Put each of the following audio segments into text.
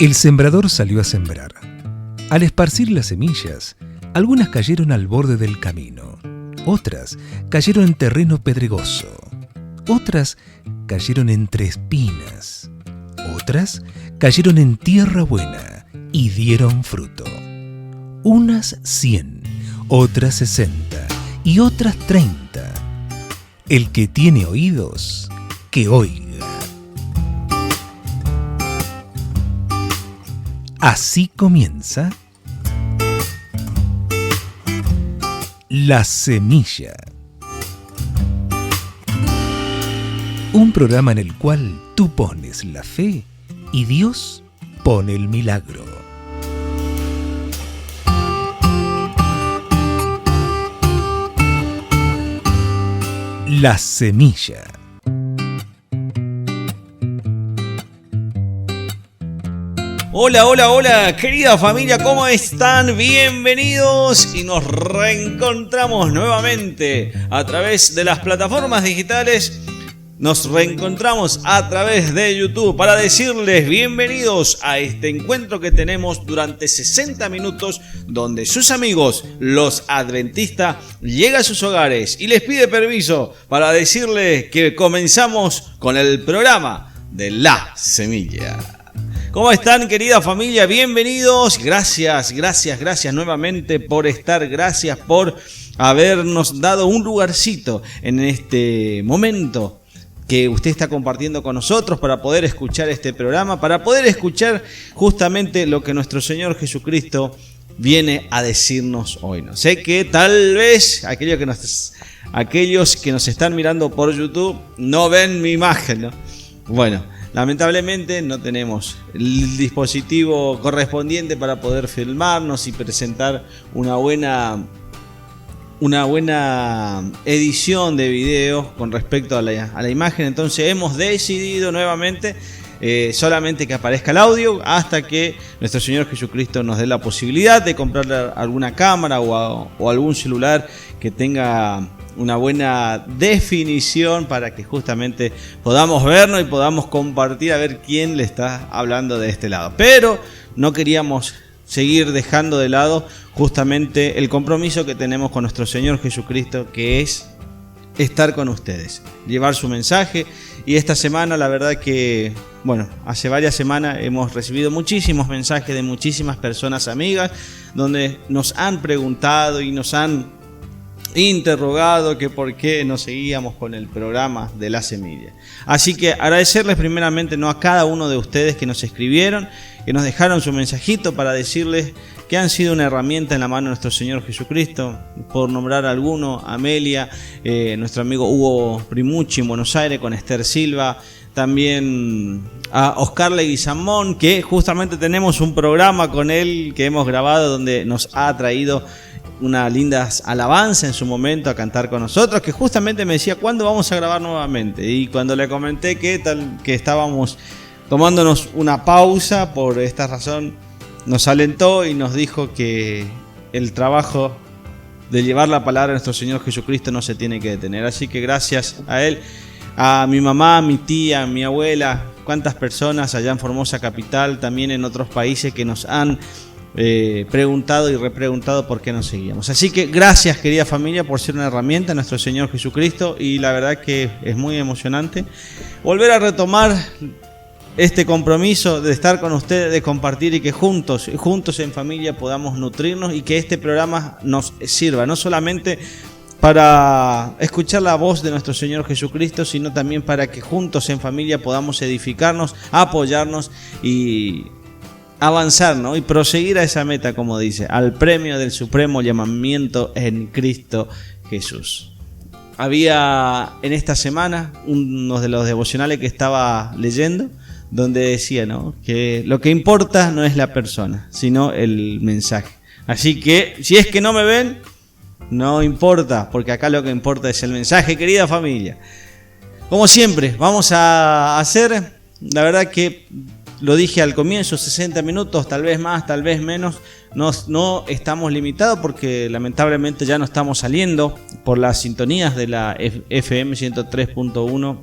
El sembrador salió a sembrar. Al esparcir las semillas, algunas cayeron al borde del camino, otras cayeron en terreno pedregoso, otras cayeron entre espinas, otras cayeron en tierra buena y dieron fruto. Unas 100, otras 60 y otras 30. El que tiene oídos, que oiga. Así comienza La Semilla. Un programa en el cual tú pones la fe y Dios pone el milagro. La Semilla. Hola, hola, hola, querida familia, ¿cómo están? Bienvenidos y nos reencontramos nuevamente a través de las plataformas digitales. Nos reencontramos a través de YouTube para decirles bienvenidos a este encuentro que tenemos durante 60 minutos donde sus amigos, los adventistas, llegan a sus hogares y les pide permiso para decirles que comenzamos con el programa de La Semilla. ¿Cómo están, querida familia? Bienvenidos. Gracias nuevamente por estar. Gracias por habernos dado un lugarcito en este momento que usted está compartiendo con nosotros para poder escuchar este programa, para poder escuchar justamente lo que nuestro Señor Jesucristo viene a decirnos hoy. No sé que tal vez aquellos que nos están mirando por YouTube no ven mi imagen, ¿no? Bueno, lamentablemente no tenemos el dispositivo correspondiente para poder filmarnos y presentar una buena edición de video con respecto a la imagen. Entonces hemos decidido nuevamente solamente que aparezca el audio hasta que nuestro Señor Jesucristo nos dé la posibilidad de comprar alguna cámara o algún celular que tenga una buena definición para que justamente podamos vernos y podamos compartir a ver quién le está hablando de este lado. Pero no queríamos seguir dejando de lado justamente el compromiso que tenemos con nuestro Señor Jesucristo, que es estar con ustedes, llevar su mensaje. Y esta semana la verdad que, bueno, hace varias semanas hemos recibido muchísimos mensajes de muchísimas personas amigas donde nos han preguntado y nos han interrogado que por qué no seguíamos con el programa de La Semilla. Así que agradecerles primeramente a cada uno de ustedes que nos escribieron, que nos dejaron su mensajito para decirles que han sido una herramienta en la mano de nuestro Señor Jesucristo. Por nombrar alguno, Amelia, nuestro amigo Hugo Primucci en Buenos Aires con Esther Silva, también a Oscar Leguizamón, que justamente tenemos un programa con él que hemos grabado donde nos ha traído una linda alabanza en su momento a cantar con nosotros, que justamente me decía ¿cuándo vamos a grabar nuevamente? Y cuando le comenté que estábamos tomándonos una pausa por esta razón, nos alentó y nos dijo que el trabajo de llevar la palabra de nuestro Señor Jesucristo no se tiene que detener. Así que gracias a él, a mi mamá, a mi tía, a mi abuela, cuántas personas allá en Formosa Capital, también en otros países que nos han preguntado y repreguntado por qué nos seguíamos. Así que gracias, querida familia, por ser una herramienta de nuestro Señor Jesucristo, y la verdad que es muy emocionante volver a retomar este compromiso de estar con ustedes, de compartir y que juntos en familia podamos nutrirnos y que este programa nos sirva no solamente para escuchar la voz de nuestro Señor Jesucristo, sino también para que juntos en familia podamos edificarnos, apoyarnos y avanzar, ¿no? Y proseguir a esa meta, como dice, al premio del supremo llamamiento en Cristo Jesús. Había en esta semana uno de los devocionales que estaba leyendo donde decía, ¿no?, que lo que importa no es la persona, sino el mensaje. Así que si es que no me ven, no importa, porque acá lo que importa es el mensaje, querida familia. Como siempre, vamos a hacer, la verdad que lo dije al comienzo, 60 minutos, tal vez más, tal vez menos. No estamos limitados porque lamentablemente ya no estamos saliendo por las sintonías de la FM 103.1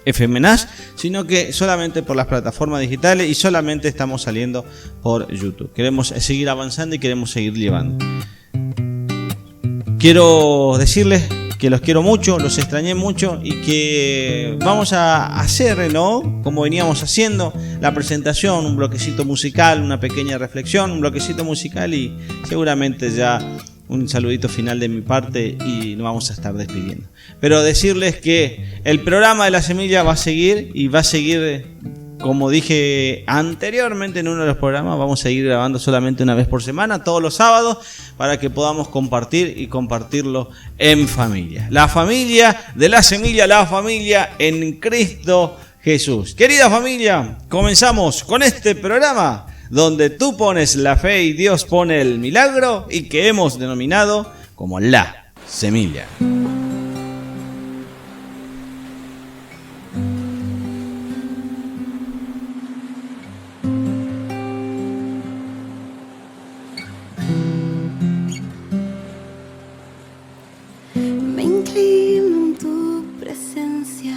FM Nash, sino que solamente por las plataformas digitales y solamente estamos saliendo por YouTube. Queremos seguir avanzando y queremos seguir llevando. Quiero decirles que los quiero mucho, los extrañé mucho y que vamos a hacer, ¿no?, como veníamos haciendo, la presentación, un bloquecito musical, una pequeña reflexión, un bloquecito musical y seguramente ya un saludito final de mi parte y nos vamos a estar despidiendo. Pero decirles que el programa de La Semilla va a seguir y va a seguir, como dije anteriormente en uno de los programas, vamos a seguir grabando solamente una vez por semana, todos los sábados, para que podamos compartir y compartirlo en familia. La familia de La Semilla, la familia en Cristo Jesús. Querida familia, comenzamos con este programa donde tú pones la fe y Dios pone el milagro y que hemos denominado como La Semilla. Me inclino en tu presencia,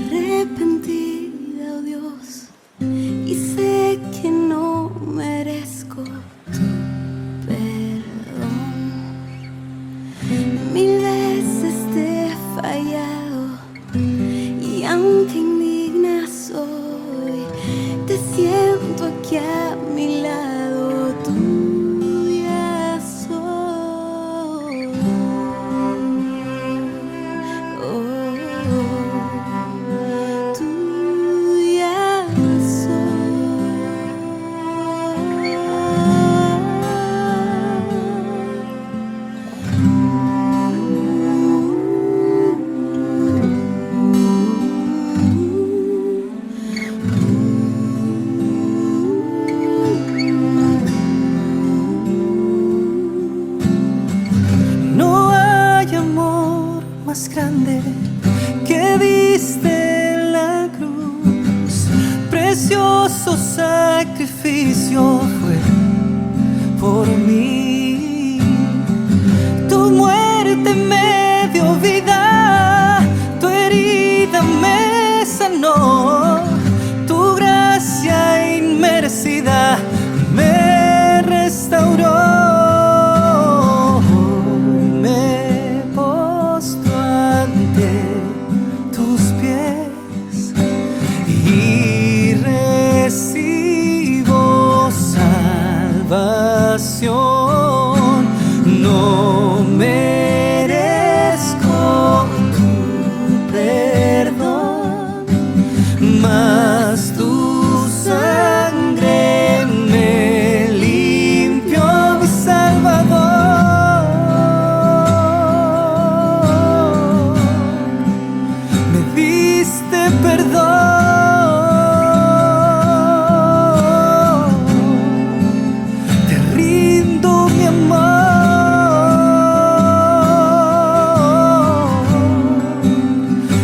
arrepentida, oh Dios, y sé que no merezco tu perdón. Mil veces te he fallado y aunque indigna soy, te siento aquí a mi lado, tuya soy. Tuya No hay amor más grande que diste en la cruz. Precioso sacrificio fue por mí. Tu muerte me dio vida, tu herida me sanó, tu gracia inmerecida me restauró. Me postro ante tus pies y recibo salvación. No merezco tu perdón, mas tu sangre me limpió, mi Salvador. Me diste perdón, te rindo mi amor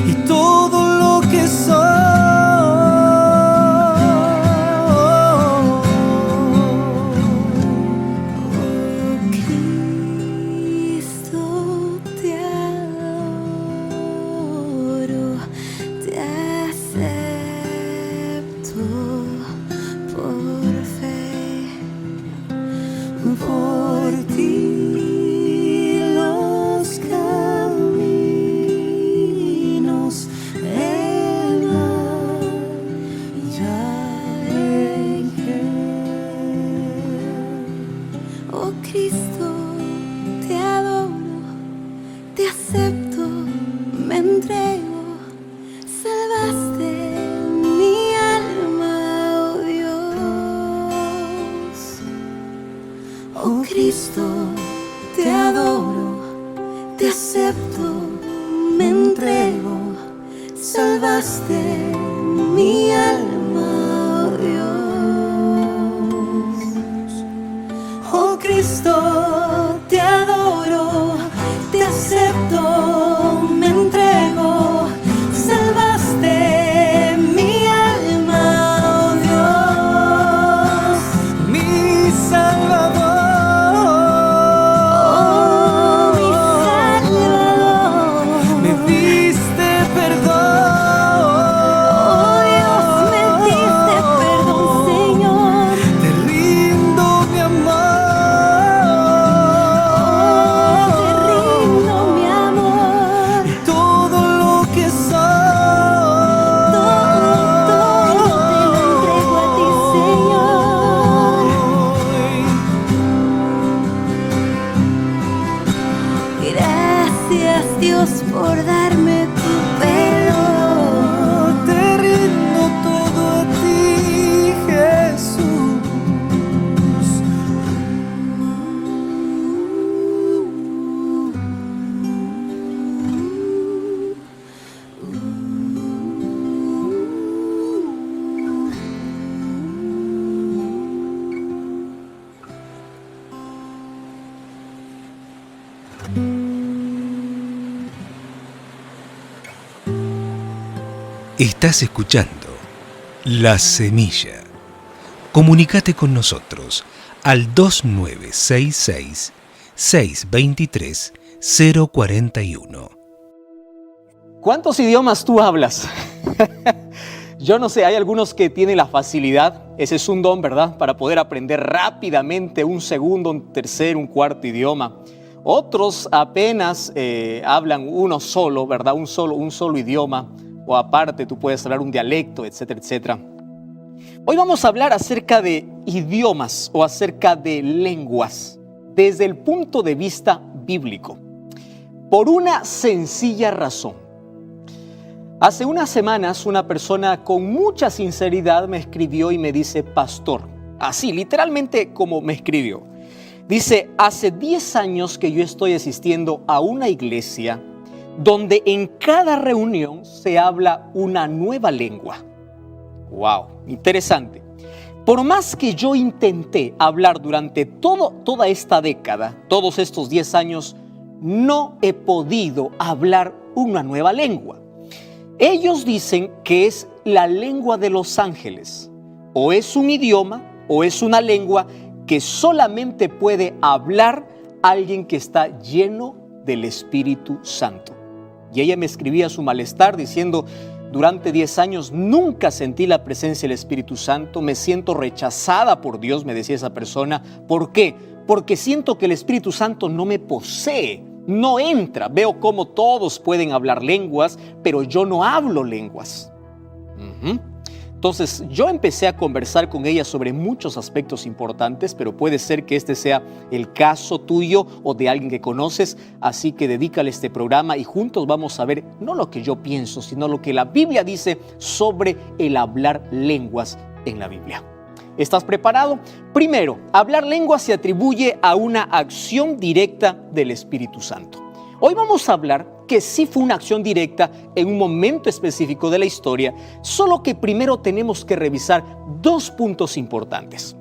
y todo lo que soy. Cristo, te adoro, te acepto por fe. Por ti los caminos del mar ya dejé. Oh Cristo, te adoro, te acepto, me entrego, salvaste mi alma, oh Dios. Oh Cristo, te adoro, te acepto, me entrego, salvaste mi alma, oh Dios. Oh Cristo, te adoro, te acepto, me entrego, salvaste mi alma, oh Dios, mi Salvador. Oh, mi Salvador. Me diste perdón. Dios por darme tu pelo. Te rindo todo a ti, Jesús. Estás escuchando La Semilla. Comunícate con nosotros al 2966-623-041. ¿Cuántos idiomas tú hablas? Yo no sé, hay algunos que tienen la facilidad, ese es un don, ¿verdad? Para poder aprender rápidamente un segundo, un tercer, un cuarto idioma. Otros apenas hablan uno solo, ¿verdad? Un solo idioma. O aparte tú puedes hablar un dialecto, etcétera, etcétera. Hoy vamos a hablar acerca de idiomas o acerca de lenguas desde el punto de vista bíblico. Por una sencilla razón. Hace unas semanas una persona con mucha sinceridad me escribió y me dice, pastor, así literalmente como me escribió. Dice, hace 10 años que yo estoy asistiendo a una iglesia donde en cada reunión se habla una nueva lengua. ¡Wow! Interesante. Por más que yo intenté hablar durante toda esta década, todos estos 10 años, no he podido hablar una nueva lengua. Ellos dicen que es la lengua de los ángeles. O es un idioma o es una lengua que solamente puede hablar alguien que está lleno del Espíritu Santo. Y ella me escribía su malestar diciendo, durante 10 años nunca sentí la presencia del Espíritu Santo, me siento rechazada por Dios, me decía esa persona. ¿Por qué? Porque siento que el Espíritu Santo no me posee, no entra. Veo cómo todos pueden hablar lenguas, pero yo no hablo lenguas. Entonces yo empecé a conversar con ella sobre muchos aspectos importantes, pero puede ser que este sea el caso tuyo o de alguien que conoces, así que dedícale este programa y juntos vamos a ver no lo que yo pienso, sino lo que la Biblia dice sobre el hablar lenguas en la Biblia. ¿Estás preparado? Primero, hablar lenguas se atribuye a una acción directa del Espíritu Santo. Hoy vamos a hablar que sí fue una acción directa en un momento específico de la historia, solo que primero tenemos que revisar 2 puntos importantes.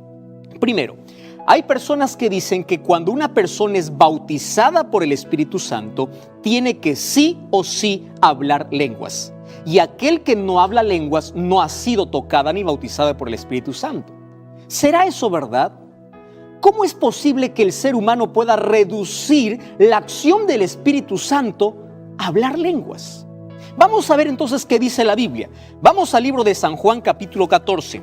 Primero, hay personas que dicen que cuando una persona es bautizada por el Espíritu Santo, tiene que sí o sí hablar lenguas. Y aquel que no habla lenguas no ha sido tocada ni bautizada por el Espíritu Santo. ¿Será eso verdad? ¿Cómo es posible que el ser humano pueda reducir la acción del Espíritu Santo a hablar lenguas? Vamos a ver entonces qué dice la Biblia. Vamos al libro de San Juan capítulo 14.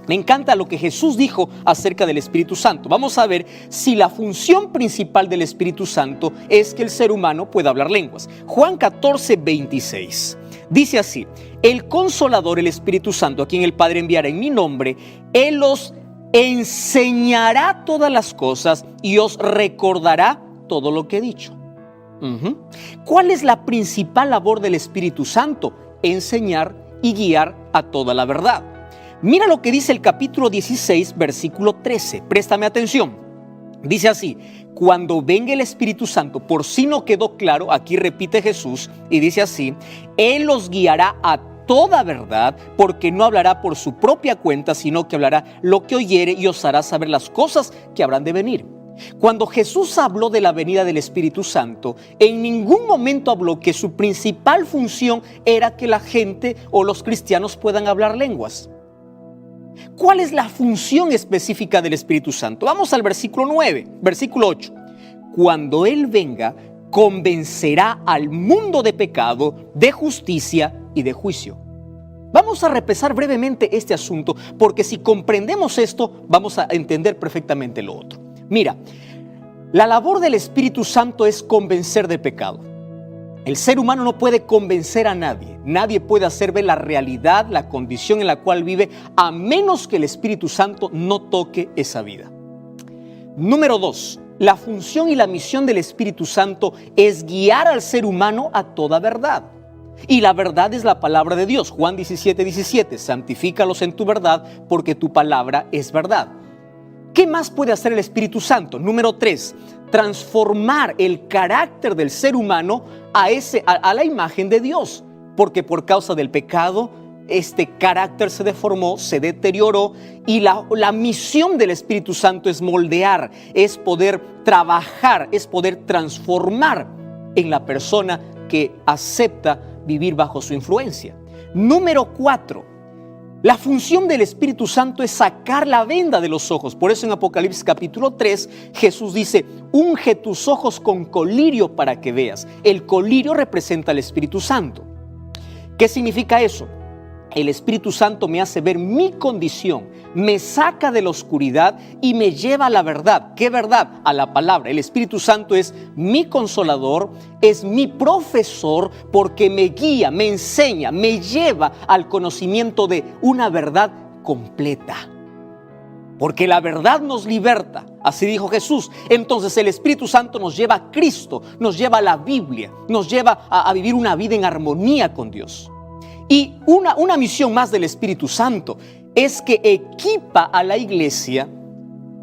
Me encanta lo que Jesús dijo acerca del Espíritu Santo. Vamos a ver si la función principal del Espíritu Santo es que el ser humano pueda hablar lenguas. Juan 14, 26. Dice así, el Consolador, el Espíritu Santo, a quien el Padre enviará en mi nombre, Él os enseñará todas las cosas y os recordará todo lo que he dicho. ¿Cuál es la principal labor del Espíritu Santo? Enseñar y guiar a toda la verdad. Mira lo que dice el capítulo 16, versículo 13. Préstame atención. Dice así, cuando venga el Espíritu Santo, por si no quedó claro, aquí repite Jesús y dice así, Él los guiará a toda verdad, porque no hablará por su propia cuenta, sino que hablará lo que oyere y os hará saber las cosas que habrán de venir. Cuando Jesús habló de la venida del Espíritu Santo, en ningún momento habló que su principal función era que la gente o los cristianos puedan hablar lenguas. ¿Cuál es la función específica del Espíritu Santo? Vamos al versículo 9, versículo 8. Cuando Él venga, convencerá al mundo de pecado, de justicia y de juicio. Vamos a repasar brevemente este asunto, porque si comprendemos esto, vamos a entender perfectamente lo otro. Mira, la labor del Espíritu Santo es convencer de pecado. El ser humano no puede convencer a nadie. Nadie puede hacer ver la realidad, la condición en la cual vive, a menos que el Espíritu Santo no toque esa vida. Número 2, la función y la misión del Espíritu Santo es guiar al ser humano a toda verdad. Y la verdad es la palabra de Dios. Juan 17:17, santifícalos en tu verdad porque tu palabra es verdad. ¿Qué más puede hacer el Espíritu Santo? Número 3, transformar el carácter del ser humano a la imagen de Dios. Porque por causa del pecado, este carácter se deformó, se deterioró, y la misión del Espíritu Santo es moldear, es poder trabajar, es poder transformar en la persona que acepta vivir bajo su influencia. Número 4, la función del Espíritu Santo es sacar la venda de los ojos. Por eso en Apocalipsis capítulo 3, Jesús dice, unge tus ojos con colirio para que veas. El colirio representa al Espíritu Santo. ¿Qué significa eso? El Espíritu Santo me hace ver mi condición, me saca de la oscuridad y me lleva a la verdad. ¿Qué verdad? A la palabra. El Espíritu Santo es mi consolador, es mi profesor, porque me guía, me enseña, me lleva al conocimiento de una verdad completa. Porque la verdad nos liberta, así dijo Jesús. Entonces el Espíritu Santo nos lleva a Cristo, nos lleva a la Biblia, nos lleva a vivir una vida en armonía con Dios. Y una misión más del Espíritu Santo es que equipa a la iglesia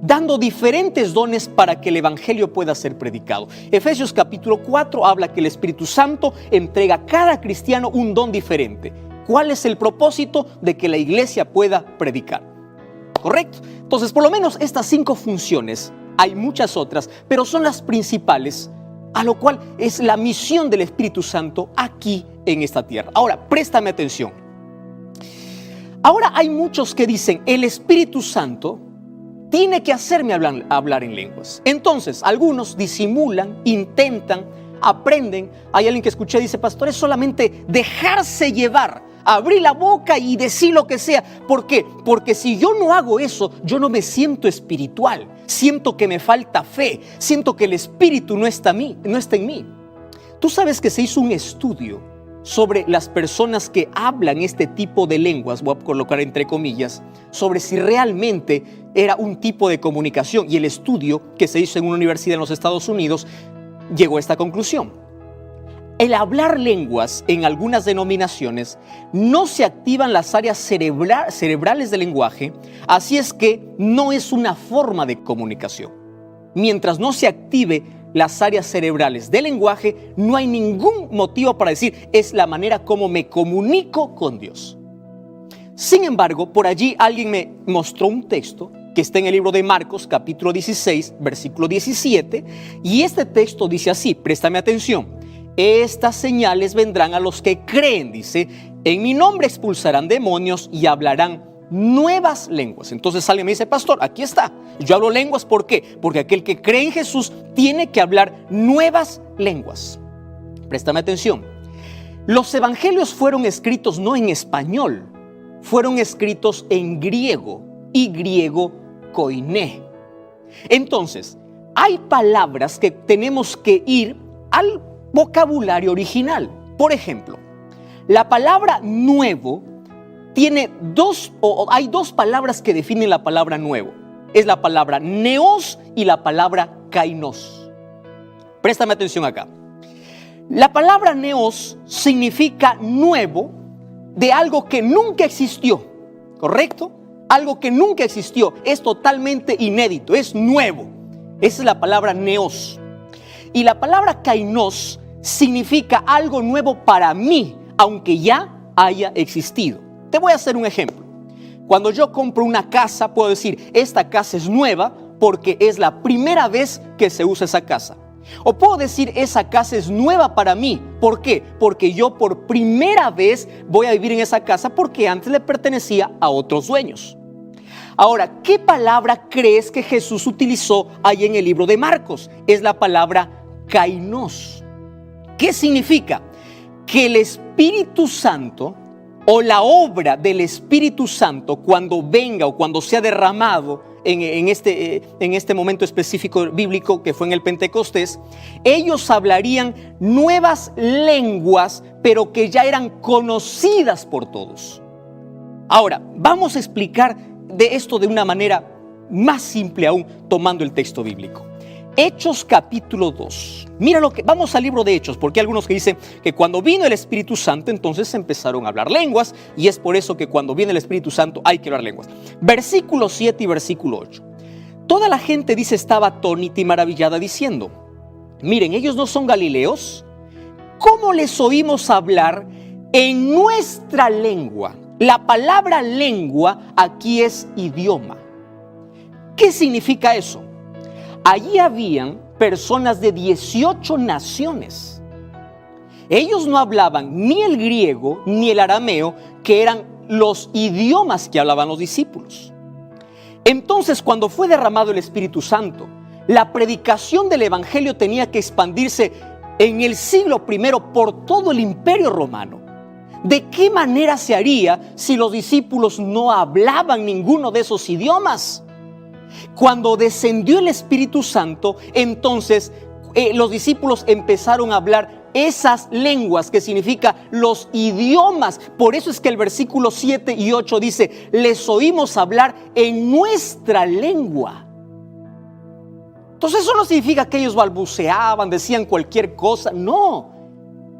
dando diferentes dones para que el Evangelio pueda ser predicado. Efesios capítulo 4 habla que el Espíritu Santo entrega a cada cristiano un don diferente. ¿Cuál es el propósito? De que la iglesia pueda predicar. ¿Correcto? Entonces, por lo menos estas 5 funciones, hay muchas otras, pero son las principales, a lo cual es la misión del Espíritu Santo aquí en esta tierra. Ahora, préstame atención. Ahora hay muchos que dicen, el Espíritu Santo tiene que hacerme hablar en lenguas. Entonces, algunos disimulan, intentan, aprenden. Hay alguien que escuché, dice, pastor, es solamente dejarse llevar, abrir la boca y decir lo que sea. ¿Por qué? Porque si yo no hago eso, yo no me siento espiritual. Siento que me falta fe. Siento que el Espíritu no está en mí. Tú sabes que se hizo un estudio sobre las personas que hablan este tipo de lenguas, voy a colocar entre comillas, sobre si realmente era un tipo de comunicación. Y el estudio que se hizo en una universidad en los Estados Unidos llegó a esta conclusión. El hablar lenguas en algunas denominaciones no se activan las áreas cerebrales del lenguaje, así es que no es una forma de comunicación. Mientras no se active las áreas cerebrales del lenguaje, no hay ningún motivo para decir es la manera como me comunico con Dios. Sin embargo, por allí alguien me mostró un texto que está en el libro de Marcos, capítulo 16, versículo 17, y este texto dice así, préstame atención. Estas señales vendrán a los que creen, dice, en mi nombre expulsarán demonios y hablarán nuevas lenguas. Entonces alguien me dice, pastor, aquí está, yo hablo lenguas, ¿por qué? Porque aquel que cree en Jesús tiene que hablar nuevas lenguas. Préstame atención. Los evangelios fueron escritos no en español, fueron escritos en griego, y griego koiné. Entonces, hay palabras que tenemos que ir al vocabulario original. Por ejemplo, la palabra nuevo hay dos palabras que definen la palabra nuevo. Es la palabra neos y la palabra kainos. Préstame atención acá. La palabra neos significa nuevo de algo que nunca existió, ¿correcto? Algo que nunca existió, es totalmente inédito, es nuevo. Esa es la palabra neos. Y la palabra kainos significa algo nuevo para mí, aunque ya haya existido. Te voy a hacer un ejemplo. Cuando yo compro una casa, puedo decir, esta casa es nueva porque es la primera vez que se usa esa casa. O puedo decir, esa casa es nueva para mí. ¿Por qué? Porque yo por primera vez voy a vivir en esa casa porque antes le pertenecía a otros dueños. Ahora, ¿qué palabra crees que Jesús utilizó ahí en el libro de Marcos? Es la palabra kainos. ¿Qué significa? Que el Espíritu Santo o la obra del Espíritu Santo cuando venga o cuando sea derramado en este momento específico bíblico que fue en el Pentecostés, ellos hablarían nuevas lenguas, pero que ya eran conocidas por todos. Ahora, vamos a explicar de esto de una manera más simple aún, tomando el texto bíblico. Hechos capítulo 2. Mira lo que, vamos al libro de Hechos, porque hay algunos que dicen que cuando vino el Espíritu Santo, entonces empezaron a hablar lenguas, y es por eso que cuando viene el Espíritu Santo hay que hablar lenguas. Versículo 7 y versículo 8. Toda la gente, dice, estaba atónita y maravillada diciendo: miren, ellos no son galileos. ¿Cómo les oímos hablar en nuestra lengua? La palabra lengua aquí es idioma. ¿Qué significa eso? Allí habían personas de 18 naciones. Ellos no hablaban ni el griego ni el arameo, que eran los idiomas que hablaban los discípulos. Entonces, cuando fue derramado el Espíritu Santo, la predicación del Evangelio tenía que expandirse en el siglo I por todo el Imperio Romano. ¿De qué manera se haría si los discípulos no hablaban ninguno de esos idiomas? Cuando descendió el Espíritu Santo, entonces los discípulos empezaron a hablar esas lenguas, que significa los idiomas. Por eso es que el versículo 7 y 8 dice: les oímos hablar en nuestra lengua. Entonces eso no significa que ellos balbuceaban, decían cualquier cosa. No,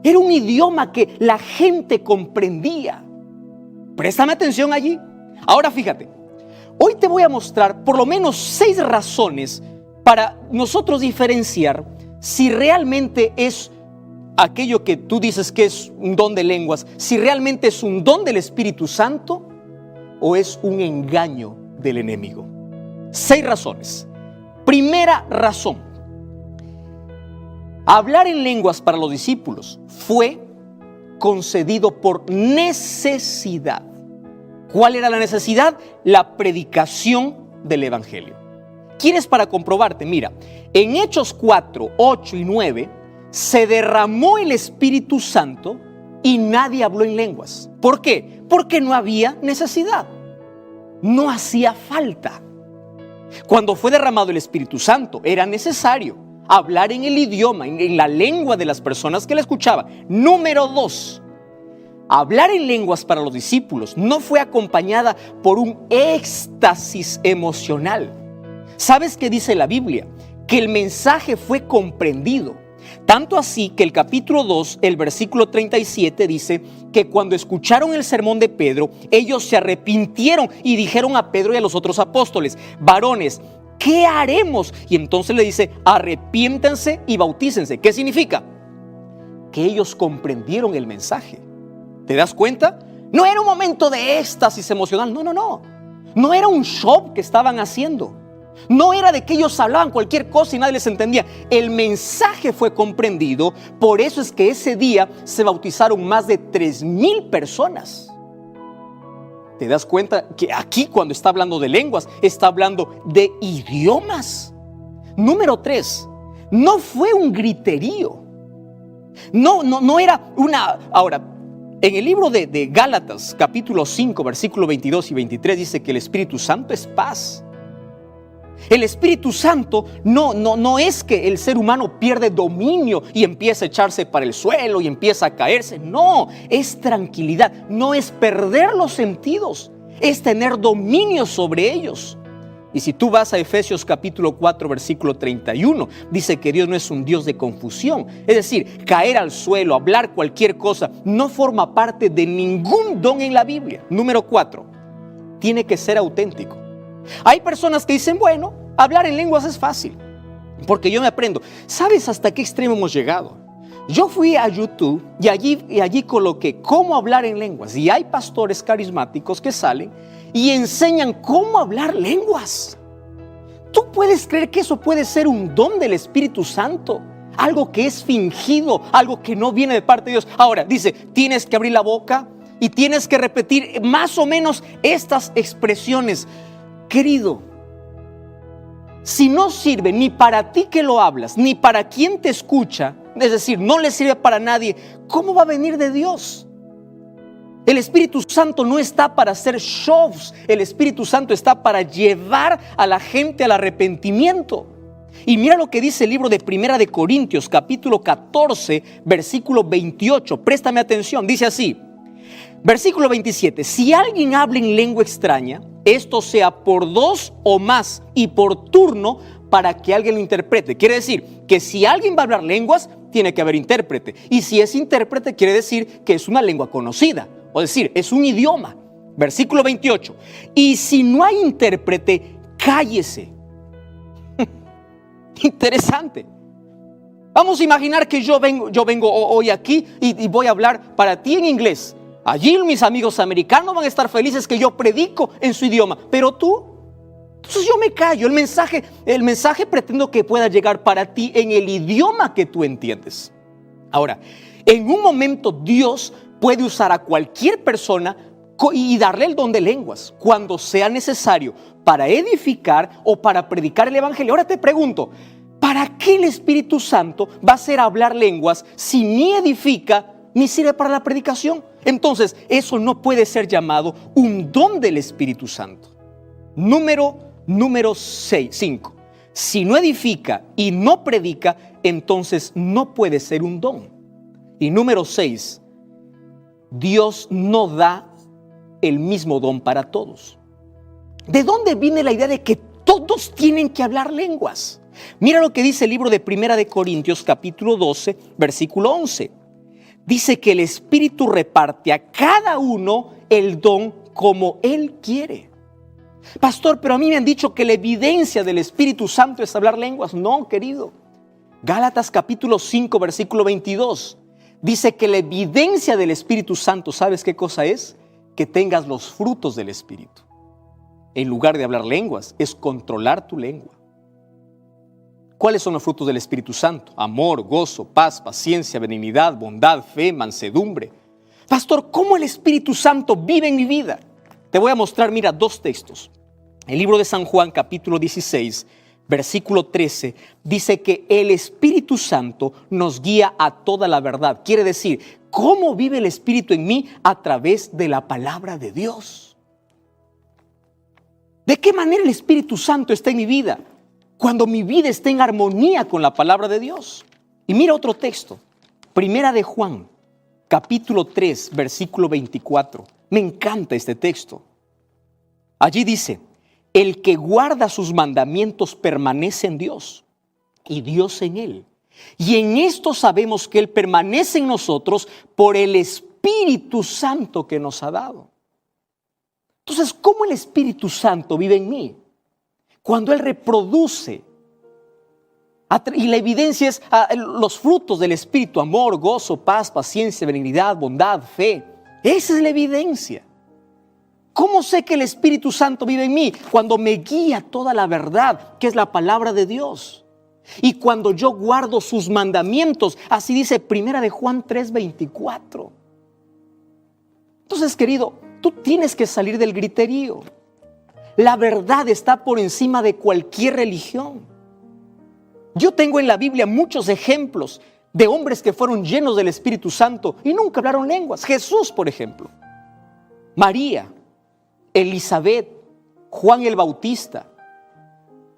era un idioma que la gente comprendía. Préstame atención allí. Ahora fíjate, hoy te voy a mostrar por lo menos 6 razones para nosotros diferenciar si realmente es aquello que tú dices que es un don de lenguas, si realmente es un don del Espíritu Santo o es un engaño del enemigo. 6 razones. Primera razón: hablar en lenguas para los discípulos fue concedido por necesidad. ¿Cuál era la necesidad? La predicación del Evangelio. ¿Quieres para comprobarte? Mira, en Hechos 4, 8 y 9 se derramó el Espíritu Santo y nadie habló en lenguas. ¿Por qué? Porque no había necesidad. No hacía falta. Cuando fue derramado el Espíritu Santo, era necesario hablar en el idioma, en la lengua de las personas que la escuchaban. Número 2, hablar en lenguas para los discípulos no fue acompañada por un éxtasis emocional. ¿Sabes qué dice la Biblia? Que el mensaje fue comprendido. Tanto así que el capítulo 2, el versículo 37 dice que cuando escucharon el sermón de Pedro, ellos se arrepintieron y dijeron a Pedro y a los otros apóstoles: varones, ¿qué haremos? Y entonces le dice: arrepiéntanse y bautícense. ¿Qué significa? Que ellos comprendieron el mensaje. ¿Te das cuenta? No era un momento de éxtasis emocional. No. No era un show que estaban haciendo. No era de que ellos hablaban cualquier cosa y nadie les entendía. El mensaje fue comprendido. Por eso es que ese día se bautizaron más de 3,000 personas. ¿Te das cuenta que aquí, cuando está hablando de lenguas, está hablando de idiomas? Número 3, no fue un griterío. No era una... Ahora, en el libro de Gálatas, capítulo 5, versículo 22 y 23, dice que el Espíritu Santo es paz. El Espíritu Santo no es que el ser humano pierde dominio y empieza a echarse para el suelo y empieza a caerse. No, es tranquilidad, no es perder los sentidos, es tener dominio sobre ellos. Y si tú vas a Efesios capítulo 4, versículo 31, dice que Dios no es un Dios de confusión. Es decir, caer al suelo, hablar cualquier cosa, no forma parte de ningún don en la Biblia. Número 4, tiene que ser auténtico. Hay personas que dicen: bueno, hablar en lenguas es fácil, porque yo me aprendo. ¿Sabes hasta qué extremo hemos llegado? Yo fui a YouTube y allí coloqué cómo hablar en lenguas. Y hay pastores carismáticos que salen y enseñan cómo hablar lenguas. ¿Tú puedes creer que eso puede ser un don del Espíritu Santo? Algo que es fingido, algo que no viene de parte de Dios. Ahora, dice, tienes que abrir la boca y tienes que repetir más o menos estas expresiones. Querido, si no sirve ni para ti que lo hablas, ni para quien te escucha, es decir, no le sirve para nadie, ¿cómo va a venir de Dios? El Espíritu Santo no está para hacer shows. El Espíritu Santo está para llevar a la gente al arrepentimiento. Y mira lo que dice el libro de Primera de Corintios, capítulo 14, versículo 28. Préstame atención, dice así. Versículo 27. Si alguien habla en lengua extraña, esto sea por 2 o más y por turno, para que alguien lo interprete. Quiere decir que si alguien va a hablar lenguas, tiene que haber intérprete. Y si es intérprete, quiere decir que es una lengua conocida. O decir, es un idioma. Versículo 28. Y si no hay intérprete, cállese. Interesante. Vamos a imaginar que yo vengo hoy aquí y voy a hablar para ti en inglés. Allí mis amigos americanos van a estar felices que yo predico en su idioma. Pero tú, entonces yo me callo. El mensaje pretendo que pueda llegar para ti en el idioma que tú entiendes. Ahora, en un momento Dios puede usar a cualquier persona y darle el don de lenguas cuando sea necesario para edificar o para predicar el evangelio. Ahora te pregunto, ¿para qué el Espíritu Santo va a hacer hablar lenguas si ni edifica ni sirve para la predicación? Entonces, eso no puede ser llamado un don del Espíritu Santo. Número 5. Si no edifica y no predica, entonces no puede ser un don. Y número 6, Dios no da el mismo don para todos. ¿De dónde viene la idea de que todos tienen que hablar lenguas? Mira lo que dice el libro de Primera de Corintios, capítulo 12, versículo 11. Dice que el Espíritu reparte a cada uno el don como Él quiere. Pastor, pero a mí me han dicho que la evidencia del Espíritu Santo es hablar lenguas. No, querido. Gálatas capítulo 5, versículo 22. Dice que la evidencia del Espíritu Santo, ¿sabes qué cosa es? Que tengas los frutos del Espíritu. En lugar de hablar lenguas, es controlar tu lengua. ¿Cuáles son los frutos del Espíritu Santo? Amor, gozo, paz, paciencia, benignidad, bondad, fe, mansedumbre. Pastor, ¿cómo el Espíritu Santo vive en mi vida? Te voy a mostrar, mira, 2 textos. El libro de San Juan, capítulo 16, versículo 13, dice que el Espíritu Santo nos guía a toda la verdad. Quiere decir, ¿cómo vive el Espíritu en mí? A través de la palabra de Dios. ¿De qué manera el Espíritu Santo está en mi vida? Cuando mi vida está en armonía con la palabra de Dios. Y mira otro texto. Primera de Juan, capítulo 3, versículo 24. Me encanta este texto. Allí dice, el que guarda sus mandamientos permanece en Dios y Dios en él. Y en esto sabemos que Él permanece en nosotros por el Espíritu Santo que nos ha dado. Entonces, ¿cómo el Espíritu Santo vive en mí? Cuando Él reproduce, y la evidencia es los frutos del Espíritu, amor, gozo, paz, paciencia, benignidad, bondad, fe. Esa es la evidencia. ¿Cómo sé que el Espíritu Santo vive en mí? Cuando me guía toda la verdad, que es la palabra de Dios. Y cuando yo guardo sus mandamientos, así dice Primera de Juan 3:24. Entonces, querido, tú tienes que salir del griterío. La verdad está por encima de cualquier religión. Yo tengo en la Biblia muchos ejemplos de hombres que fueron llenos del Espíritu Santo y nunca hablaron lenguas. Jesús, por ejemplo. María, Elizabeth, Juan el Bautista.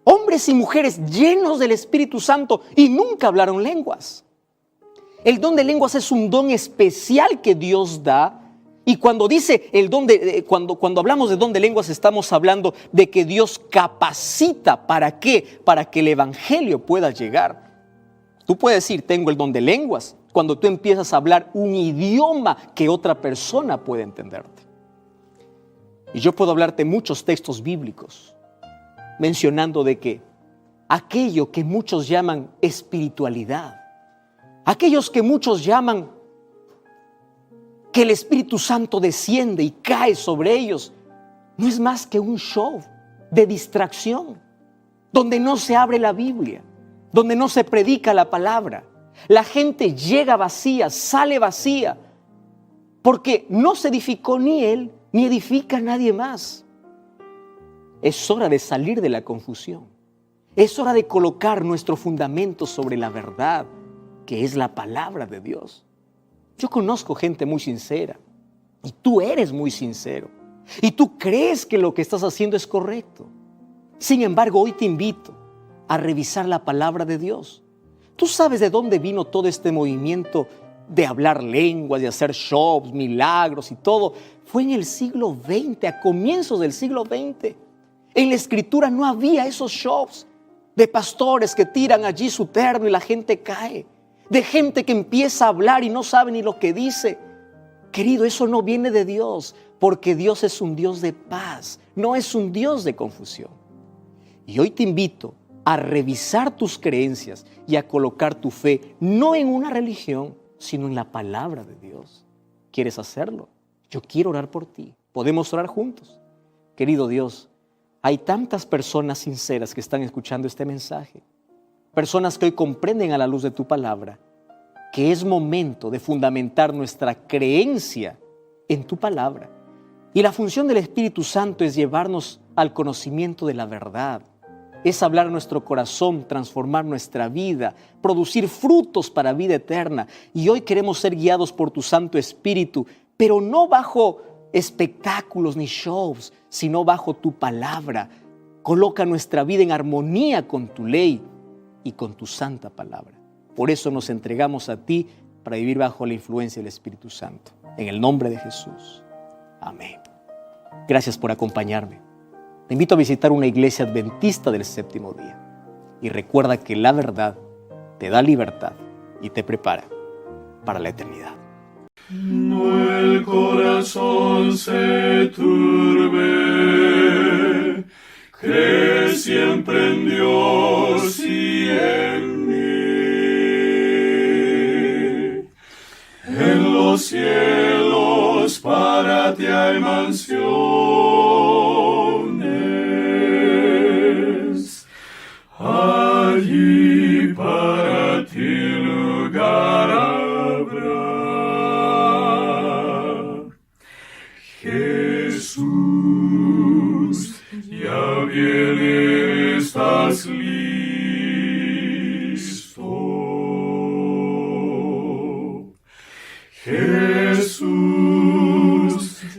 Hombres y mujeres llenos del Espíritu Santo y nunca hablaron lenguas. El don de lenguas es un don especial que Dios da. Y cuando dice el don cuando hablamos de don de lenguas, estamos hablando de que Dios capacita. ¿Para qué? Para que el evangelio pueda llegar. Tú puedes decir, tengo el don de lenguas, cuando tú empiezas a hablar un idioma que otra persona puede entenderte. Y yo puedo hablarte muchos textos bíblicos mencionando de que aquello que muchos llaman espiritualidad, aquellos que muchos llaman que el Espíritu Santo desciende y cae sobre ellos, no es más que un show de distracción, donde no se abre la Biblia, donde no se predica la palabra. La gente llega vacía, sale vacía, porque no se edificó ni él, ni edifica nadie más. Es hora de salir de la confusión. Es hora de colocar nuestro fundamento sobre la verdad, que es la palabra de Dios. Yo conozco gente muy sincera, y tú eres muy sincero, y tú crees que lo que estás haciendo es correcto. Sin embargo, hoy te invito a revisar la palabra de Dios. ¿Tú sabes de dónde vino todo este movimiento de hablar lenguas, de hacer shows, milagros y todo? Fue en el siglo XX, a comienzos del siglo XX. En la Escritura no había esos shows. de pastores que tiran allí su terno y la gente cae, de gente que empieza a hablar y no sabe ni lo que dice. Querido, eso no viene de Dios, porque Dios es un Dios de paz, no es un Dios de confusión. Y hoy te invito a revisar tus creencias y a colocar tu fe no en una religión, sino en la palabra de Dios. ¿Quieres hacerlo? Yo quiero orar por ti. ¿Podemos orar juntos? Querido Dios, hay tantas personas sinceras que están escuchando este mensaje, personas que hoy comprenden a la luz de tu palabra que es momento de fundamentar nuestra creencia en tu palabra. Y la función del Espíritu Santo es llevarnos al conocimiento de la verdad, es hablar a nuestro corazón, transformar nuestra vida, producir frutos para vida eterna. Y hoy queremos ser guiados por tu Santo Espíritu, pero no bajo espectáculos ni shows, sino bajo tu palabra. Coloca nuestra vida en armonía con tu ley y con tu santa palabra. Por eso nos entregamos a ti para vivir bajo la influencia del Espíritu Santo. En el nombre de Jesús. Amén. Gracias por acompañarme. Te invito a visitar una iglesia adventista del séptimo día. Y recuerda que la verdad te da libertad y te prepara para la eternidad. No el corazón se turbe, cree siempre en Dios y en mí. En los cielos para ti hay mansiones, allí para ti lugar habrá. Jesús, ya viene, estás listo. Jesús,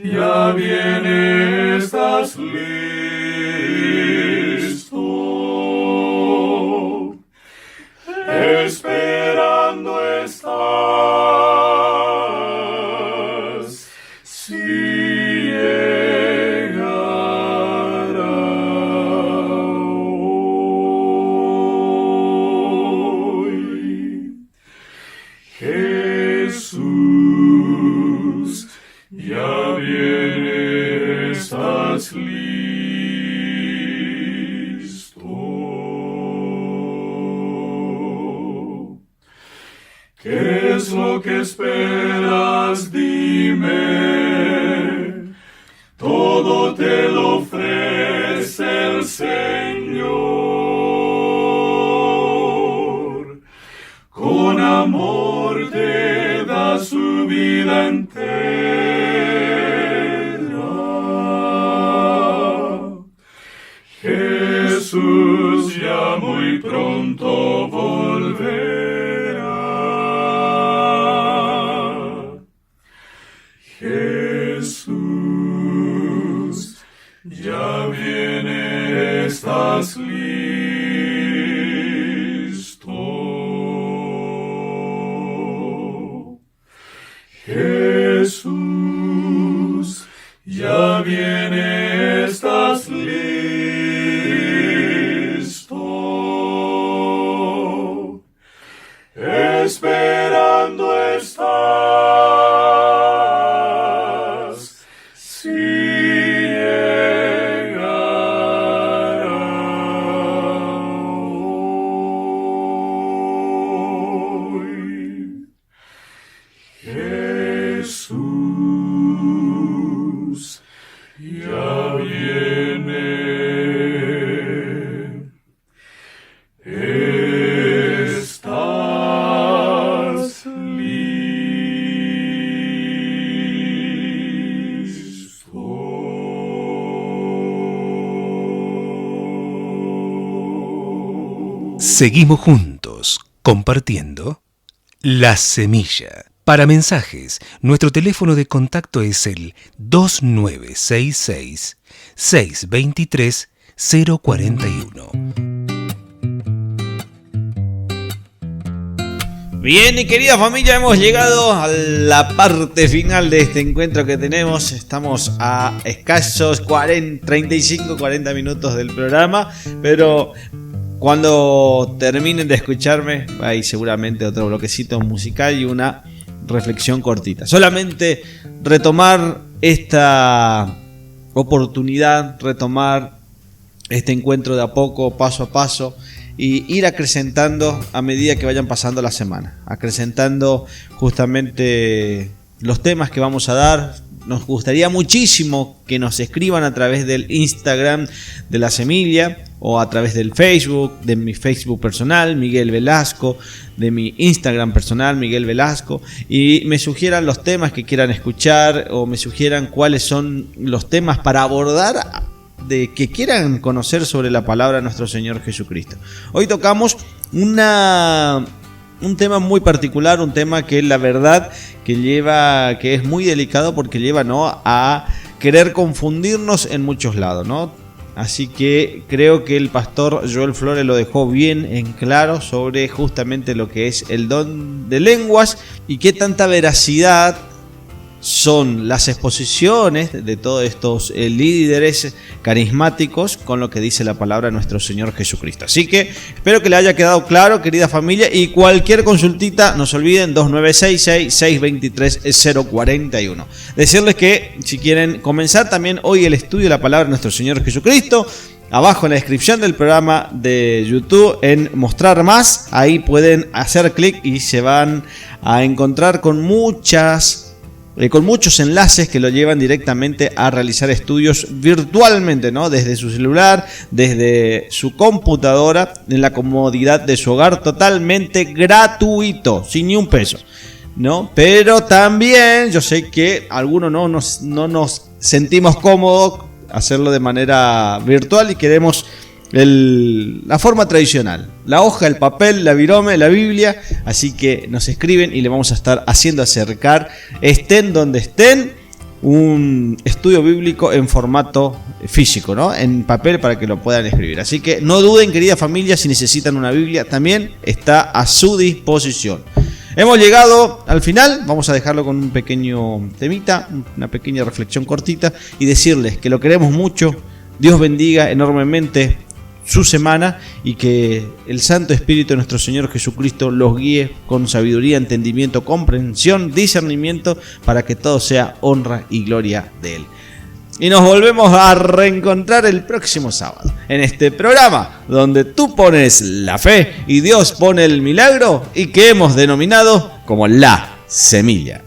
ya viene, estás listo. Esperando estás, si llegará hoy. Jesús, ya viene, estás listo. ¿Qué es lo que esperas? Dime. Todo te lo ofrece el Señor. Con amor te da su vida entera. Jesús ya muy pronto volverá. Jesús, ya viene, estás listo. Jesús, ya viene, estás listo. Esperando estás, si llegará hoy. Jesús, ya viene, estás listo. Seguimos juntos, compartiendo La Semilla. Para mensajes, nuestro teléfono de contacto es el 2966-623-041. Bien, y querida familia, hemos llegado a la parte final de este encuentro que tenemos. Estamos a escasos 35-40 minutos del programa, pero Cuando terminen de escucharme, hay seguramente otro bloquecito musical y una reflexión cortita. Solamente retomar esta oportunidad, retomar este encuentro de a poco, paso a paso, y ir acrecentando a medida que vayan pasando la semana, acrecentando justamente los temas que vamos a dar. Nos gustaría muchísimo que nos escriban a través del Instagram de La Semilla o a través del Facebook, de mi Facebook personal, Miguel Velasco, de mi Instagram personal, Miguel Velasco, y me sugieran los temas que quieran escuchar o me sugieran cuáles son los temas para abordar de que quieran conocer sobre la palabra de nuestro Señor Jesucristo. Hoy tocamos un tema muy particular, un tema que la verdad que es muy delicado porque lleva, ¿no?, a querer confundirnos en muchos lados, ¿no? Así que creo que el pastor Joel Flores lo dejó bien en claro sobre justamente lo que es el don de lenguas y qué tanta veracidad son las exposiciones de todos estos líderes carismáticos con lo que dice la palabra de nuestro Señor Jesucristo. Así que espero que le haya quedado claro, querida familia, y cualquier consultita, no se olviden, 2966-623-041. Decirles que si quieren comenzar también hoy el estudio de la palabra de nuestro Señor Jesucristo, abajo en la descripción del programa de YouTube, en mostrar más, ahí pueden hacer clic y se van a encontrar con muchos enlaces que lo llevan directamente a realizar estudios virtualmente, ¿no? Desde su celular, desde su computadora, en la comodidad de su hogar, totalmente gratuito, sin ni un peso, ¿no? Pero también yo sé que algunos no nos sentimos cómodos hacerlo de manera virtual y queremos la forma tradicional, la hoja, el papel, la virome, la Biblia. Así que nos escriben y le vamos a estar haciendo acercar, estén donde estén, un estudio bíblico en formato físico, ¿no?, en papel, para que lo puedan escribir. Así que no duden, querida familia, si necesitan una Biblia también está a su disposición. Hemos llegado al final, vamos a dejarlo con un pequeño temita, una pequeña reflexión cortita, y decirles que lo queremos mucho. Dios bendiga enormemente su semana y que el Santo Espíritu de nuestro Señor Jesucristo los guíe con sabiduría, entendimiento, comprensión, discernimiento, para que todo sea honra y gloria de Él. Y nos volvemos a reencontrar el próximo sábado en este programa donde tú pones la fe y Dios pone el milagro, y que hemos denominado como La Semilla.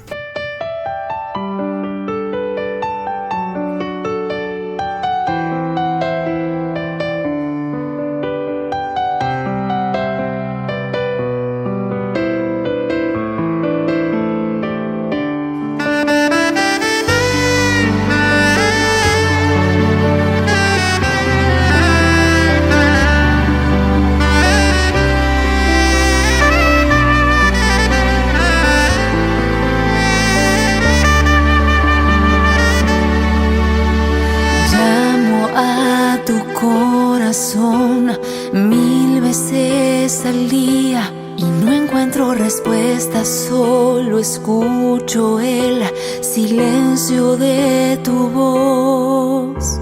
Solo escucho el silencio de tu voz.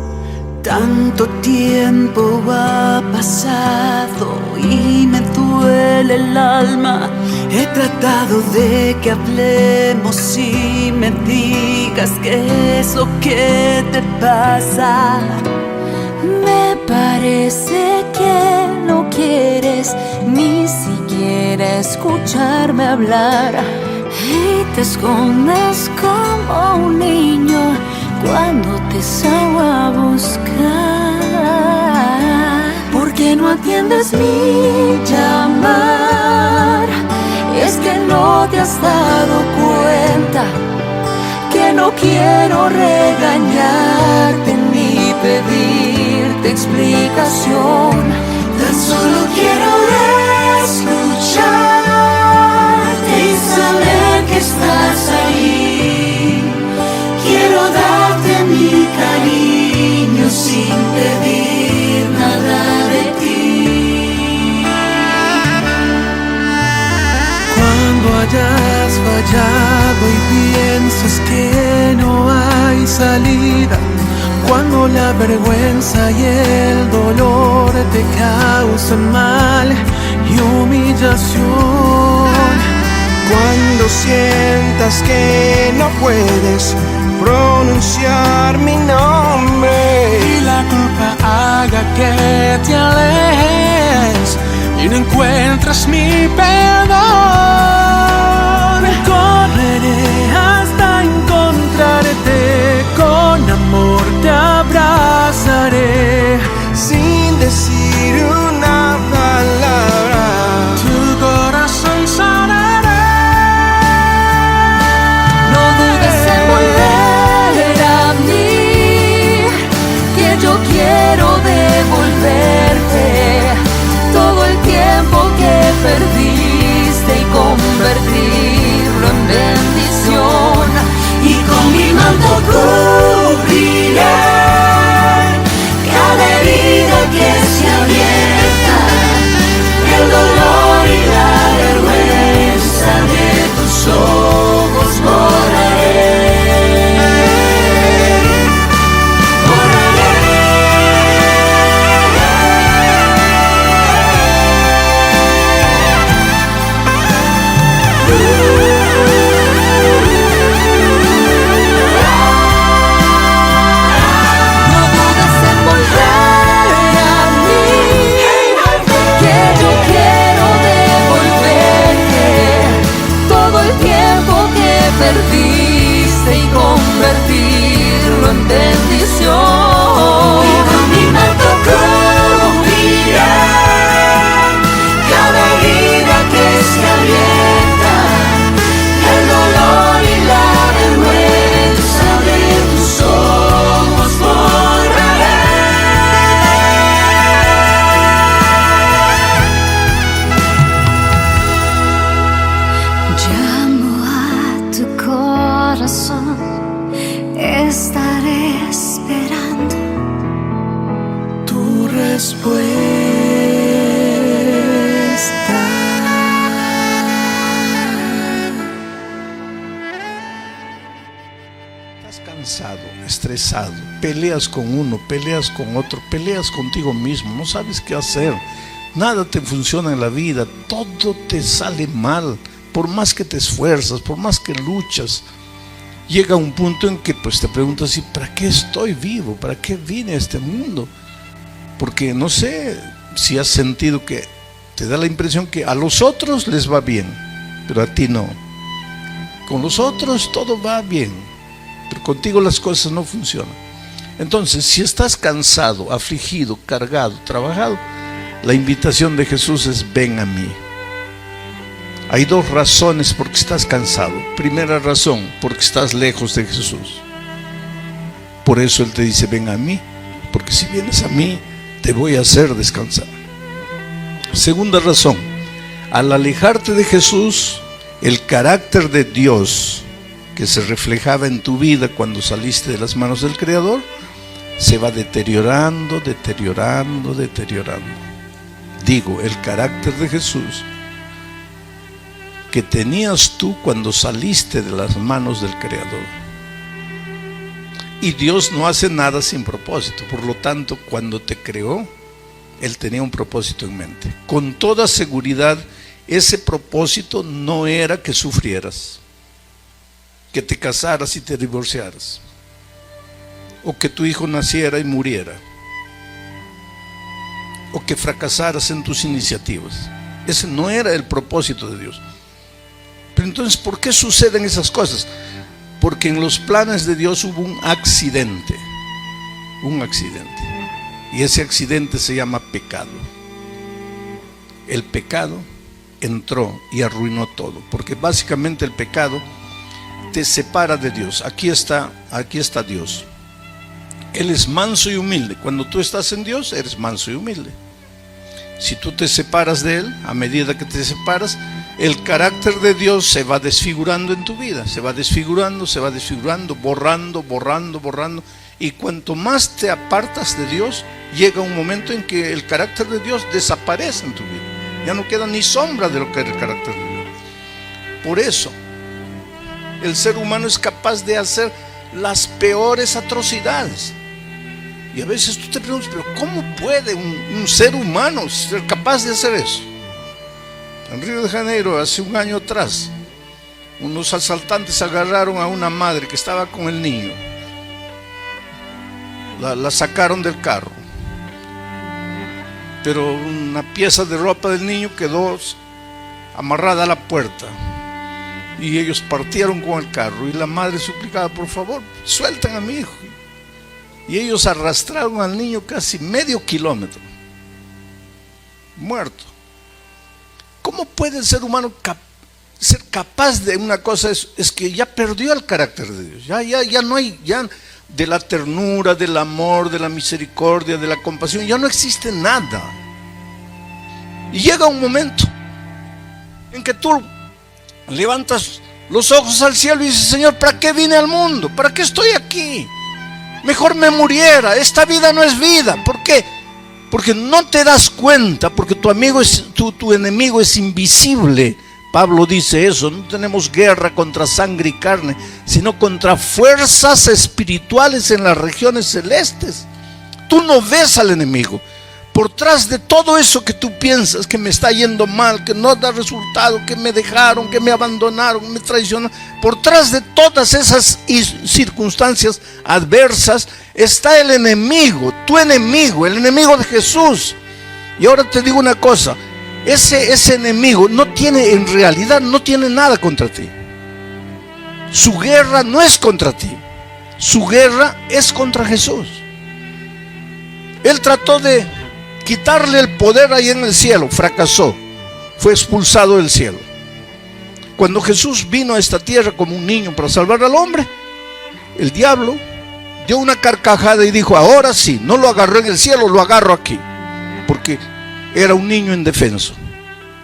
Tanto tiempo ha pasado y me duele el alma. He tratado de que hablemos y me digas qué es lo que te pasa. Me parece que no quieres ni siquiera escucharme hablar, y te escondes como un niño cuando te salgo a buscar. ¿Por qué no atiendes mi llamar? Es que no te has dado cuenta que no quiero regañarte ni pedirte explicación. Tan solo quiero escucharte y saber que estás ahí. Quiero darte mi cariño sin pedir nada de ti. Cuando hayas fallado y piensas que no hay salida, Cuando la vergüenza y el dolor te causan mal y humillación. Cuando sientas que no puedes pronunciar mi nombre y la culpa haga que te alejes y no encuentras mi perdón, correré hasta encontrarte, con amor te abrazaré sin decir una palabra. Tu corazón sanaré. No dudes en volver a mí, que yo quiero devolverte todo el tiempo que perdiste y convertirlo en bendición. Y con mi manto cubriré cada herida que se abierta, el dolor y la vergüenza de tus ojos borraré. Perdiste y convertirlo en bendición. Y con mi manto cubriré cada herida que se abierta, el dolor y la vergüenza de tus ojos borraré. Llamo a tu corazón, estaré esperando tu respuesta. Estás cansado, estresado, peleas con uno, peleas con otro, peleas contigo mismo, no sabes qué hacer, nada te funciona en la vida, todo te sale mal. Por más que te esfuerzas, por más que luchas, llega un punto en que pues te preguntas, ¿y para qué estoy vivo? ¿Para qué vine a este mundo? Porque no sé si has sentido que te da la impresión que a los otros les va bien, pero a ti no. Con los otros todo va bien, pero contigo las cosas no funcionan. Entonces, si estás cansado, afligido, cargado, trabajado, la invitación de Jesús es: ven a mí. Hay dos razones por qué estás cansado. Primera razón, porque estás lejos de Jesús. Por eso Él te dice: ven a mí, porque si vienes a mí, te voy a hacer descansar. Segunda razón, al alejarte de Jesús, el carácter de Dios que se reflejaba en tu vida cuando saliste de las manos del Creador, se va deteriorando, deteriorando, deteriorando. Digo, el carácter de Jesús que tenías tú cuando saliste de las manos del Creador. Y Dios no hace nada sin propósito, por lo tanto, cuando te creó, Él tenía un propósito en mente. Con toda seguridad, ese propósito no era que sufrieras, que te casaras y te divorciaras, o que tu hijo naciera y muriera, o que fracasaras en tus iniciativas. Ese no era el propósito de Dios. Pero entonces, ¿por qué suceden esas cosas? Porque en los planes de Dios hubo un accidente. Y ese accidente se llama pecado. El pecado entró y arruinó todo, porque básicamente el pecado te separa de Dios. Aquí está Dios. Él es manso y humilde. Cuando tú estás en Dios, eres manso y humilde. Si tú te separas de Él, a medida que te separas, el carácter de Dios se va desfigurando en tu vida, se va desfigurando, borrando. Y cuanto más te apartas de Dios, llega un momento en que el carácter de Dios desaparece en tu vida. Ya no queda ni sombra de lo que era el carácter de Dios. Por eso, el ser humano es capaz de hacer las peores atrocidades. Y a veces tú te preguntas, pero ¿cómo puede un ser humano ser capaz de hacer eso? En Río de Janeiro, hace un año atrás, unos asaltantes agarraron a una madre que estaba con el niño. La sacaron del carro, pero una pieza de ropa del niño quedó amarrada a la puerta. Y ellos partieron con el carro y la madre suplicaba, por favor, suelten a mi hijo. Y ellos arrastraron al niño casi medio kilómetro, muerto. ¿Cómo puede el ser humano ser capaz de una cosa? Es que ya perdió el carácter de Dios. Ya no hay, ya de la ternura, del amor, de la misericordia, de la compasión, ya no existe nada. Y llega un momento en que tú levantas los ojos al cielo y dices, Señor, ¿para qué vine al mundo? ¿Para qué estoy aquí? Mejor me muriera, esta vida no es vida. ¿Por qué? Porque no te das cuenta, porque tu enemigo es invisible. Pablo dice eso, no tenemos guerra contra sangre y carne, sino contra fuerzas espirituales en las regiones celestes. Tú no ves al enemigo. Por tras de todo eso que tú piensas que me está yendo mal, que no da resultado, que me dejaron, que me abandonaron, me traicionaron, por tras de todas esas circunstancias adversas está el enemigo, tu enemigo, el enemigo de Jesús. Y ahora te digo una cosa, ese enemigo en realidad no tiene nada contra ti. Su guerra no es contra ti, su guerra es contra Jesús. Él trató de quitarle el poder ahí en el cielo, fracasó, fue expulsado del cielo. Cuando Jesús vino a esta tierra como un niño para salvar al hombre, el diablo dio una carcajada y dijo, ahora sí, no lo agarró en el cielo, lo agarro aquí, porque era un niño indefenso.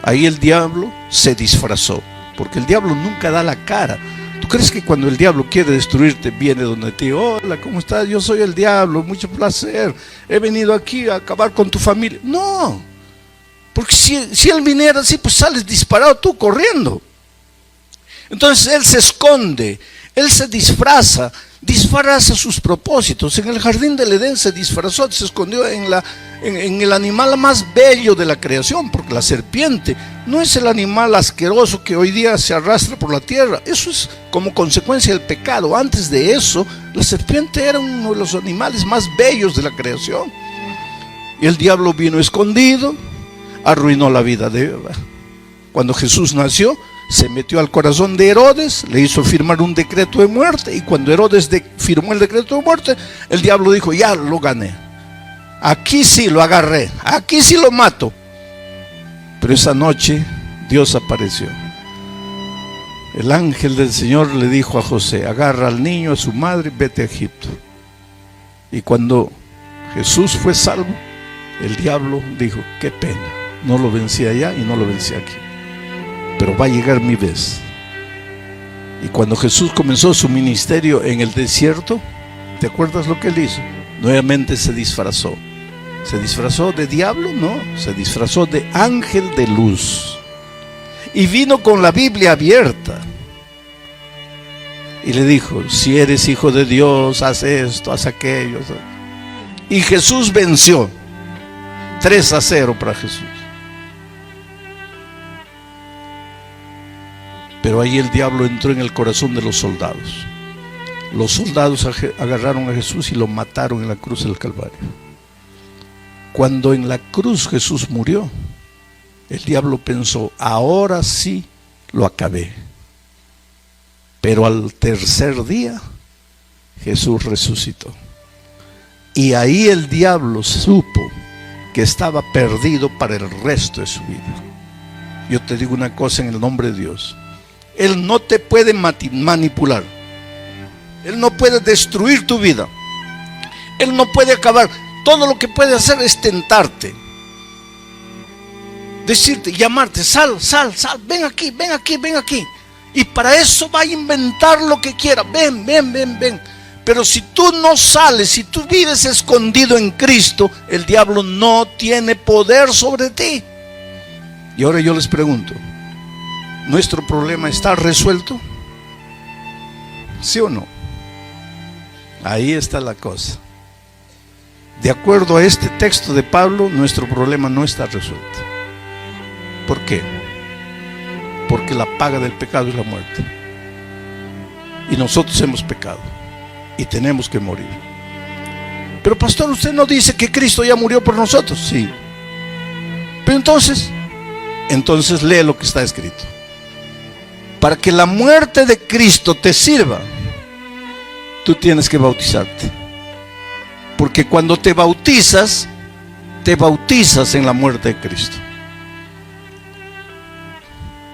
Ahí el diablo se disfrazó, porque el diablo nunca da la cara. ¿Tú crees que cuando el diablo quiere destruirte viene donde ti? Hola, ¿cómo estás? Yo soy el diablo, mucho placer. He venido aquí a acabar con tu familia. No, porque si él viniera así, pues sales disparado tú corriendo. Entonces él se esconde, él se disfraza sus propósitos. En el jardín del Edén se disfrazó, se escondió en el animal más bello de la creación, porque la serpiente no es el animal asqueroso que hoy día se arrastra por la tierra. Eso es como consecuencia del pecado. Antes de eso, la serpiente era uno de los animales más bellos de la creación. Y el diablo vino escondido, arruinó la vida de Eva. Cuando Jesús nació, se metió al corazón de Herodes, le hizo firmar un decreto de muerte, y cuando Herodes firmó el decreto de muerte, el diablo dijo, ya lo gané, aquí sí lo agarré, aquí sí lo mato. Pero esa noche Dios apareció. El ángel del Señor le dijo a José, agarra al niño, a su madre, vete a Egipto. Y cuando Jesús fue salvo, el diablo dijo, qué pena, no lo vencí allá y no lo vencí aquí, pero va a llegar mi vez. Y cuando Jesús comenzó su ministerio en el desierto, ¿te acuerdas lo que él hizo? Nuevamente se disfrazó. ¿Se disfrazó de diablo? No, se disfrazó de ángel de luz. Y vino con la Biblia abierta. Y le dijo, si eres hijo de Dios, haz esto, haz aquello. Y Jesús venció. 3-0 para Jesús. Pero ahí el diablo entró en el corazón de los soldados. Los soldados agarraron a Jesús y lo mataron en la cruz del Calvario. Cuando en la cruz Jesús murió, el diablo pensó, ahora sí lo acabé. Pero al tercer día, Jesús resucitó. Y ahí el diablo supo que estaba perdido para el resto de su vida. Yo te digo una cosa en el nombre de Dios. Él no te puede manipular. Él no puede destruir tu vida. Él no puede acabar. Todo lo que puede hacer es tentarte. Decirte, llamarte, sal, ven aquí. Y para eso va a inventar lo que quiera. Ven. Pero si tú no sales, si tú vives escondido en Cristo, el diablo no tiene poder sobre ti. Y ahora yo les pregunto, ¿nuestro problema está resuelto? ¿Sí o no? Ahí está la cosa. de acuerdo a este texto de Pablo, nuestro problema no está resuelto. ¿Por qué? Porque la paga del pecado es la muerte. Y nosotros hemos pecado y tenemos que morir. Pero pastor, usted no dice que Cristo ya murió por nosotros. Sí. Pero entonces lee lo que está escrito. Para que la muerte de Cristo te sirva, tú tienes que bautizarte. Porque cuando te bautizas en la muerte de Cristo.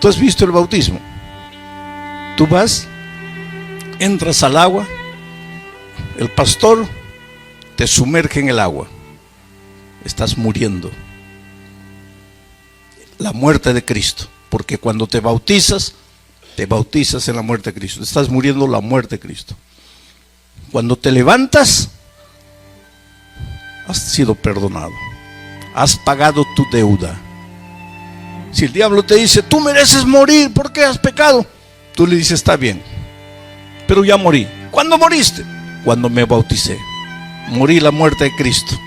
¿Tú has visto el bautismo? Tú vas, entras al agua, el pastor te sumerge en el agua, estás muriendo. La muerte de Cristo, porque cuando te bautizas en la muerte de Cristo, estás muriendo la muerte de Cristo. Cuando te levantas, has sido perdonado, has pagado tu deuda. Si el diablo te dice, tú mereces morir porque has pecado, tú le dices, está bien, pero ya morí. ¿Cuándo moriste? Cuando me bauticé. Morí la muerte de Cristo.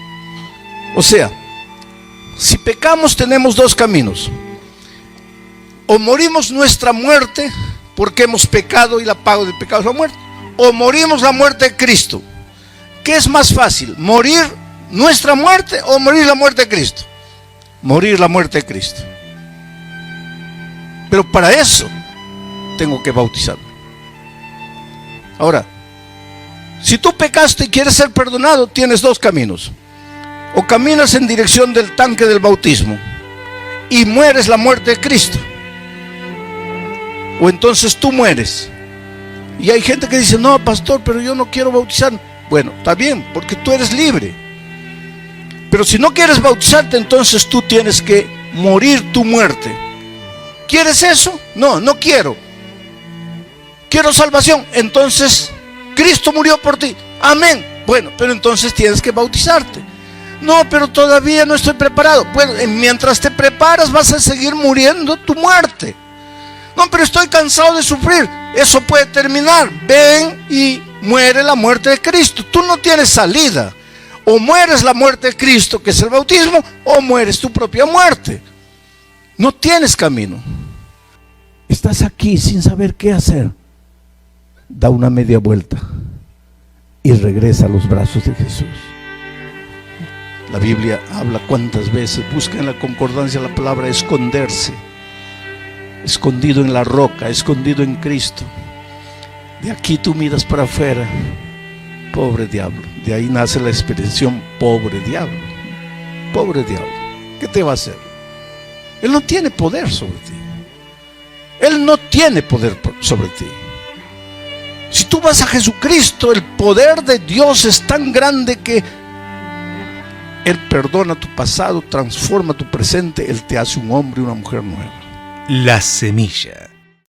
O sea, si pecamos tenemos dos caminos. O morimos nuestra muerte porque hemos pecado y la paga del pecado es la muerte, o morimos la muerte de Cristo. ¿Qué es más fácil? ¿Morir nuestra muerte o morir la muerte de Cristo? Morir la muerte de Cristo. Pero para eso tengo que bautizarme. Ahora, si tú pecaste y quieres ser perdonado, tienes dos caminos. O caminas en dirección del tanque del bautismo y mueres la muerte de Cristo, o entonces tú mueres. Y hay gente que dice, no pastor, pero yo no quiero bautizarme. Bueno, está bien, porque tú eres libre. Pero si no quieres bautizarte, entonces tú tienes que morir tu muerte. ¿Quieres eso? No, no quiero. Quiero salvación. Entonces Cristo murió por ti. Amén. Bueno, pero entonces tienes que bautizarte. No, pero todavía no estoy preparado. Bueno, mientras te preparas vas a seguir muriendo tu muerte. No, pero estoy cansado de sufrir. Eso puede terminar. Ven y muere la muerte de Cristo. Tú no tienes salida. O mueres la muerte de Cristo, que es el bautismo, o mueres tu propia muerte. No tienes camino. Estás aquí sin saber qué hacer. Da una media vuelta y regresa a los brazos de Jesús. La Biblia habla cuántas veces, busca en la concordancia la palabra esconderse. Escondido en la roca, escondido en Cristo. De aquí tú miras para afuera. Pobre diablo. De ahí nace la expresión pobre diablo. Pobre diablo. ¿Qué te va a hacer? Él no tiene poder sobre ti. Él no tiene poder sobre ti. Si tú vas a Jesucristo, el poder de Dios es tan grande que Él perdona tu pasado, transforma tu presente, Él te hace un hombre y una mujer nueva. La semilla.